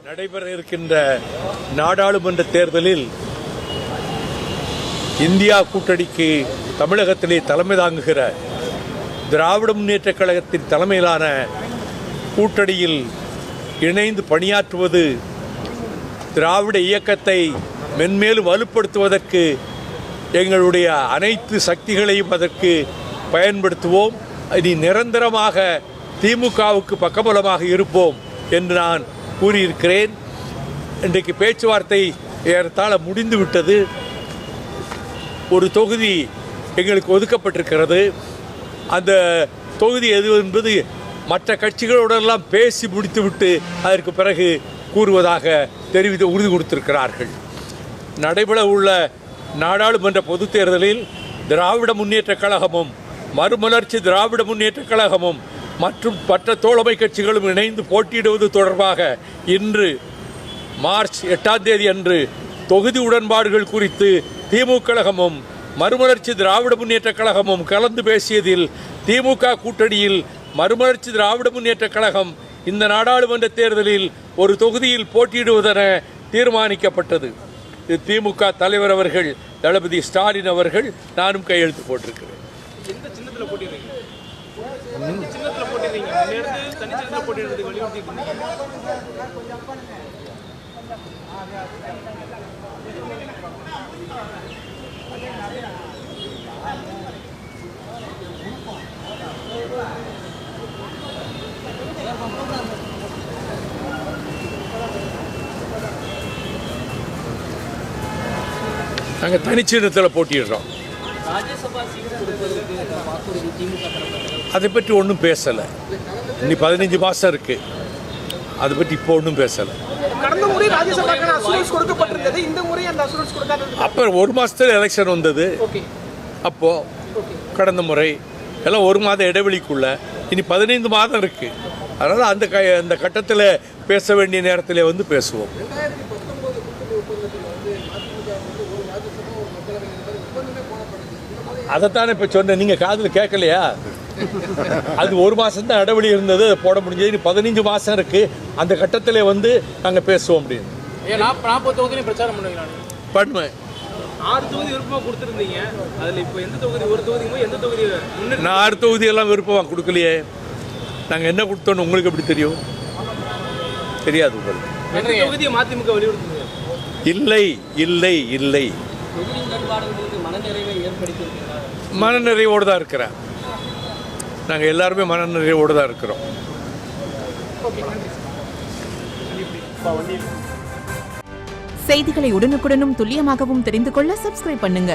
நடைபெற இருக்கின்ற நாடாளுமன்ற தேர்தலில் இந்தியா கூட்டணிக்கு தமிழகத்திலே தலைமை தாங்குகிற திராவிட முன்னேற்றக் கழகத்தின் தலைமையிலான கூட்டணியில் இணைந்து பணியாற்றுவது திராவிட இயக்கத்தை மென்மேலும் வலுப்படுத்துவதற்கு எங்களுடைய அனைத்து சக்திகளையும் அதற்கு பயன்படுத்துவோம். இனி நிரந்தரமாக திமுகவுக்கு பக்கபலமாக இருப்போம் என்று நான் கூறியிருக்கிறேன். இன்றைக்கு பேச்சுவார்த்தை ஏறத்தாழ முடிந்துவிட்டது. ஒரு தொகுதி எங்களுக்கு ஒதுக்கப்பட்டிருக்கிறது. அந்த தொகுதி எது என்பது மற்ற கட்சிகளோடெல்லாம் பேசி முடித்துவிட்டு அதற்கு பிறகு கூறுவதாக உறுதி கொடுத்திருக்கிறார்கள். நடைபெற உள்ள நாடாளுமன்ற பொதுத் தேர்தலில் திராவிட முன்னேற்றக் கழகமும் மறுமலர்ச்சி திராவிட முன்னேற்றக் கழகமும் மற்றும் மற்ற தோழமை கட்சிகளும் இணைந்து போட்டியிடுவது தொடர்பாக இன்று மார்ச் 8ஆம் தேதி அன்று தொகுதி உடன்பாடுகள் குறித்து திமுக கழகமும் மறுமலர்ச்சி திராவிட முன்னேற்றக் கழகமும் கலந்து பேசியதில் திமுக கூட்டணியில் மறுமலர்ச்சி திராவிட முன்னேற்றக் கழகம் இந்த நாடாளுமன்ற தேர்தலில் ஒரு தொகுதியில் போட்டியிடுவதென தீர்மானிக்கப்பட்டது. இது திமுக தலைவர் அவர்கள் தளபதி ஸ்டாலின் அவர்கள் நானும் கையெழுத்து போட்டிருக்கிறேன். நாங்கள் தனிச்சின்னத்தில் போட்டிடுறோம். அதை பற்றி ஒன்றும் பேசலை. இன்னும் 15 மாதம் இருக்குது. அதை பற்றி இப்போ ஒன்றும் பேசலை. அப்போ ஒரு மாதத்தில் எலெக்ஷன் வந்தது. அப்போது கடந்த முறை எல்லாம் ஒரு மாத இடைவெளிக்குள்ள இனி 15 மாதம் இருக்குது. அதனால் அந்த கட்டத்தில் பேச வேண்டிய நேரத்தில் வந்து பேசுவோம். அதைத்தானே இப்போ சொன்னேன். நீங்கள் காதில் கேட்கலையா? அது ஒரு மாதம் தான் இடைவெளி இருந்தது, அதை போட முடிஞ்சது. இனி 15 மாதம் இருக்குது. அந்த கட்டத்தில் வந்து நாங்கள் பேசுவோம் அப்படின்னு பண்ணுவேன். 6 தொகுதி விருப்பமாக கொடுத்துருந்தீங்க. அதில் இப்போ எந்த தொகுதி, ஒரு தொகுதி எந்த தொகுதி? நான் 6 தொகுதியெல்லாம் விருப்பமாக கொடுக்கலையே. நாங்கள் என்ன கொடுத்தோன்னு உங்களுக்கு எப்படி தெரியும்? தெரியாது உங்களுக்கு. எந்த தொகுதியை மதிமுக வலியுறுத்துங்க? இல்லை இல்லை இல்லை, மனநிறைவோடு தான் இருக்கிறேன். நாங்கள் எல்லாருமே மனநிறைவோடு தான் இருக்கிறோம். செய்திகளை உடனுக்குடனும் துல்லியமாகவும் தெரிந்து கொள்ள சப்ஸ்கிரைப் பண்ணுங்க.